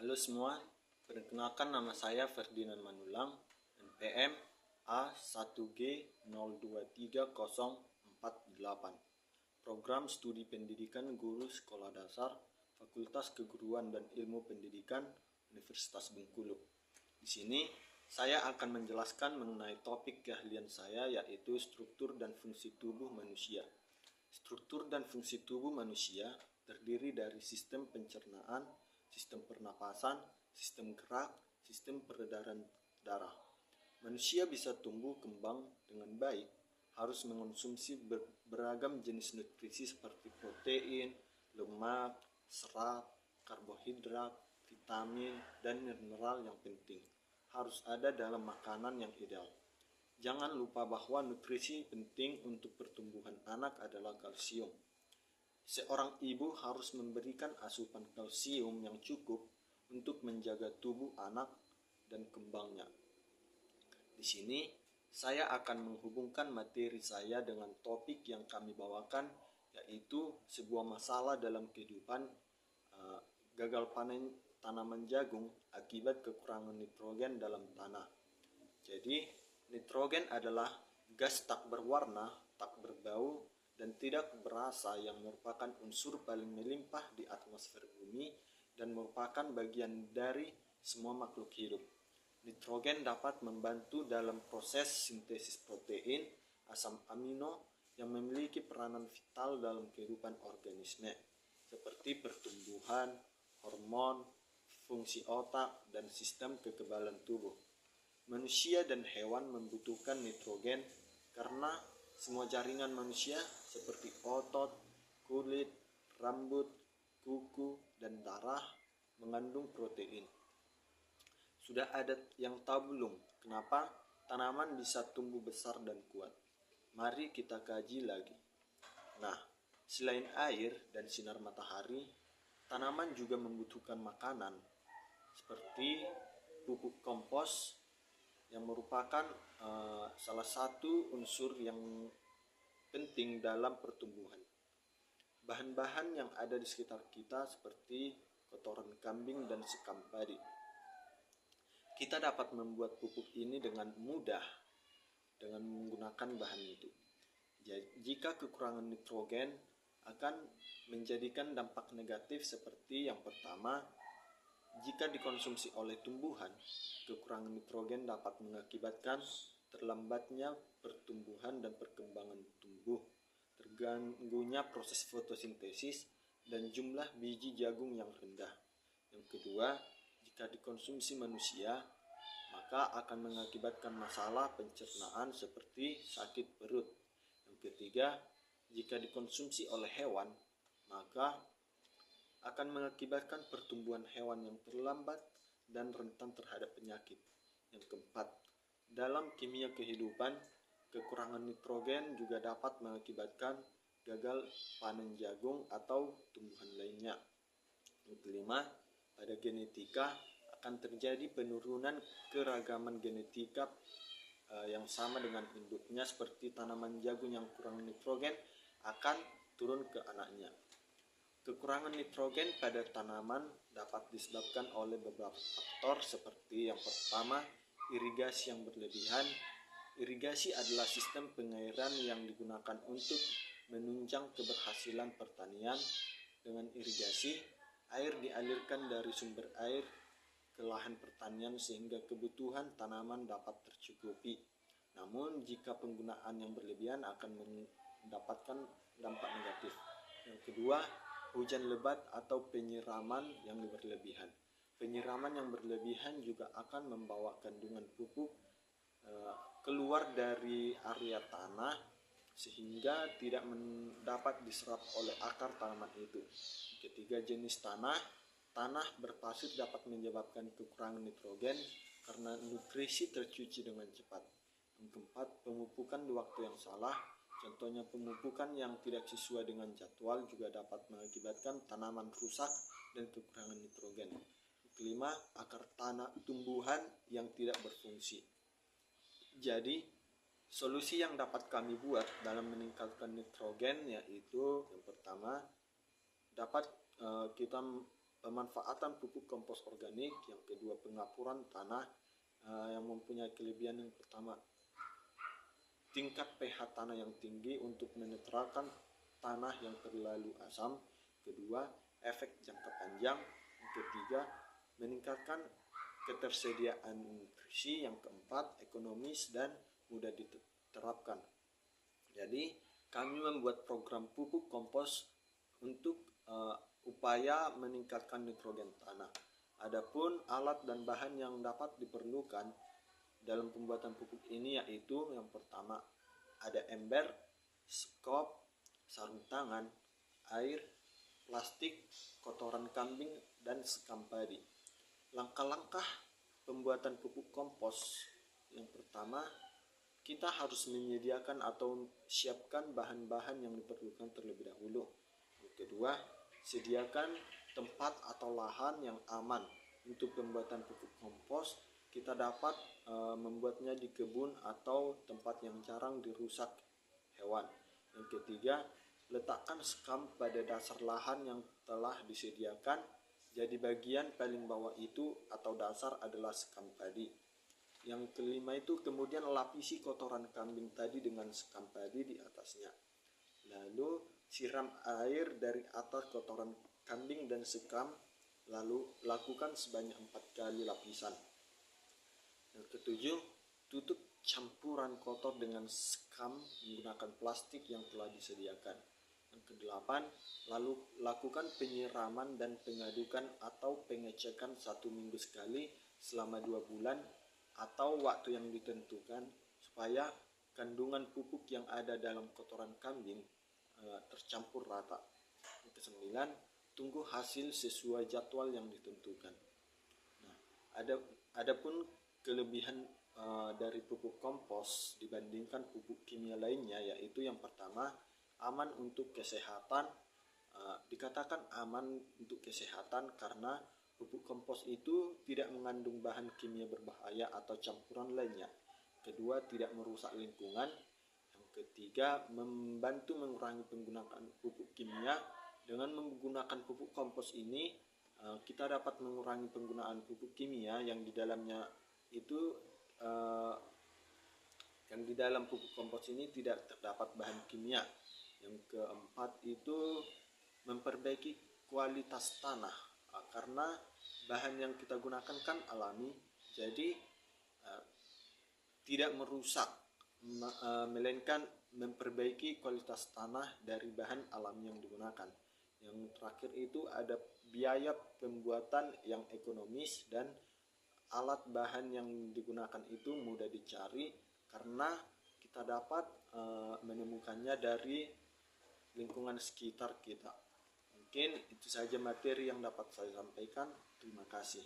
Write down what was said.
Halo semua, perkenalkan nama saya Ferdinand Manulang, NPM A1G023048, Program Studi Pendidikan Guru Sekolah Dasar, Fakultas Keguruan dan Ilmu Pendidikan, Universitas Bengkulu. Di sini saya akan menjelaskan mengenai topik keahlian saya, yaitu struktur dan fungsi tubuh manusia. Struktur dan fungsi tubuh manusia terdiri dari sistem pencernaan, sistem pernapasan, sistem gerak, sistem peredaran darah. Manusia bisa tumbuh kembang dengan baik, harus mengonsumsi beragam jenis nutrisi seperti protein, lemak, serat, karbohidrat, vitamin, dan mineral yang penting. Harus ada dalam makanan yang ideal. Jangan lupa bahwa nutrisi penting untuk pertumbuhan anak adalah kalsium. Seorang ibu harus memberikan asupan kalsium yang cukup untuk menjaga tubuh anak dan kembangnya. Di sini saya akan menghubungkan materi saya dengan topik yang kami bawakan, yaitu sebuah masalah dalam kehidupan, gagal panen tanaman jagung akibat kekurangan nitrogen dalam tanah. Jadi, nitrogen adalah gas tak berwarna, tak berbau, dan tidak berasa yang merupakan unsur paling melimpah di atmosfer bumi dan merupakan bagian dari semua makhluk hidup. Nitrogen dapat membantu dalam proses sintesis protein, asam amino yang memiliki peranan vital dalam kehidupan organisme, seperti pertumbuhan, hormon, fungsi otak, dan sistem kekebalan tubuh. Manusia dan hewan membutuhkan nitrogen karena semua jaringan manusia seperti otot, kulit, rambut, kuku, dan darah mengandung protein. Sudah ada yang tahu belum kenapa tanaman bisa tumbuh besar dan kuat? Mari kita kaji lagi. Nah, selain air dan sinar matahari, tanaman juga membutuhkan makanan seperti pupuk kompos yang merupakan salah satu unsur yang penting dalam pertumbuhan. Bahan-bahan yang ada di sekitar kita seperti kotoran kambing dan sekam padi. Kita dapat membuat pupuk ini dengan mudah dengan menggunakan bahan itu. Jika kekurangan nitrogen akan menjadikan dampak negatif seperti yang pertama, jika dikonsumsi oleh tumbuhan, kekurangan nitrogen dapat mengakibatkan terlambatnya pertumbuhan dan perkembangan tumbuh, terganggunya proses fotosintesis, dan jumlah biji jagung yang rendah. Yang kedua, jika dikonsumsi manusia, maka akan mengakibatkan masalah pencernaan seperti sakit perut. Yang ketiga, jika dikonsumsi oleh hewan, maka akan mengakibatkan pertumbuhan hewan yang terlambat dan rentan terhadap penyakit. Yang keempat, dalam kimia kehidupan, kekurangan nitrogen juga dapat mengakibatkan gagal panen jagung atau tumbuhan lainnya. Yang kelima, pada genetika akan terjadi penurunan keragaman genetika yang sama dengan induknya, seperti tanaman jagung yang kurang nitrogen akan turun ke anaknya. Kekurangan nitrogen pada tanaman dapat disebabkan oleh beberapa faktor seperti yang pertama, irigasi yang berlebihan. Irigasi adalah sistem pengairan yang digunakan untuk menunjang keberhasilan pertanian. Dengan irigasi, air dialirkan dari sumber air ke lahan pertanian sehingga kebutuhan tanaman dapat tercukupi. Namun, jika penggunaan yang berlebihan akan mendapatkan dampak negatif. Yang kedua, hujan lebat atau penyiraman yang berlebihan. Penyiraman yang berlebihan juga akan membawa kandungan pupuk keluar dari area tanah sehingga tidak dapat diserap oleh akar tanaman itu. Ketiga, jenis tanah berpasir dapat menyebabkan kekurangan nitrogen karena nutrisi tercuci dengan cepat. Yang keempat, pemupukan di waktu yang salah. Contohnya pemupukan yang tidak sesuai dengan jadwal juga dapat mengakibatkan tanaman rusak dan kekurangan nitrogen. Kelima, akar tanah tumbuhan yang tidak berfungsi. Jadi, solusi yang dapat kami buat dalam meningkatkan nitrogen yaitu yang pertama, dapat kita pemanfaatan pupuk kompos organik, yang kedua pengapuran tanah yang mempunyai kelebihan yang pertama tingkat pH tanah yang tinggi untuk menetralkan tanah yang terlalu asam, kedua efek jangka panjang, yang ketiga meningkatkan ketersediaan nutrisi, yang keempat ekonomis dan mudah diterapkan. Jadi kami membuat program pupuk kompos untuk upaya meningkatkan nitrogen tanah. Adapun alat dan bahan yang dapat diperlukan dalam pembuatan pupuk ini yaitu yang pertama ada ember, skop, sarung tangan, air, plastik, kotoran kambing, dan sekam padi. Langkah-langkah pembuatan pupuk kompos, yang pertama kita harus menyediakan atau siapkan bahan-bahan yang diperlukan terlebih dahulu. Yang kedua, sediakan tempat atau lahan yang aman untuk pembuatan pupuk kompos. Kita dapat membuatnya di kebun atau tempat yang jarang dirusak hewan. Yang ketiga, letakkan sekam pada dasar lahan yang telah disediakan. Jadi bagian paling bawah itu atau dasar adalah sekam padi. Yang kelima itu kemudian lapisi kotoran kambing tadi dengan sekam padi di atasnya. Lalu siram air dari atas kotoran kambing dan sekam. Lalu lakukan sebanyak 4 kali lapisan. Yang ketujuh, tutup campuran kotor dengan sekam menggunakan plastik yang telah disediakan. Yang kedelapan, lalu lakukan penyiraman dan pengadukan atau pengecekan 1 minggu sekali selama 2 bulan atau waktu yang ditentukan supaya kandungan pupuk yang ada dalam kotoran kambing tercampur rata. Yang kesembilan, tunggu hasil sesuai jadwal yang ditentukan. Nah, adapun kelebihan dari pupuk kompos dibandingkan pupuk kimia lainnya yaitu yang pertama aman untuk kesehatan. Dikatakan aman untuk kesehatan karena pupuk kompos itu tidak mengandung bahan kimia berbahaya atau campuran lainnya. Kedua, tidak merusak lingkungan. Yang ketiga, membantu mengurangi penggunaan pupuk kimia. Dengan menggunakan pupuk kompos ini kita dapat mengurangi penggunaan pupuk kimia yang di dalamnya itu yang di dalam pupuk kompos ini tidak terdapat bahan kimia. Yang keempat itu memperbaiki kualitas tanah karena bahan yang kita gunakan kan alami, jadi tidak merusak melainkan memperbaiki kualitas tanah dari bahan alami yang digunakan. Yang terakhir itu ada biaya pembuatan yang ekonomis dan alat bahan yang digunakan itu mudah dicari karena kita dapat menemukannya dari lingkungan sekitar kita. Mungkin itu saja materi yang dapat saya sampaikan. Terima kasih.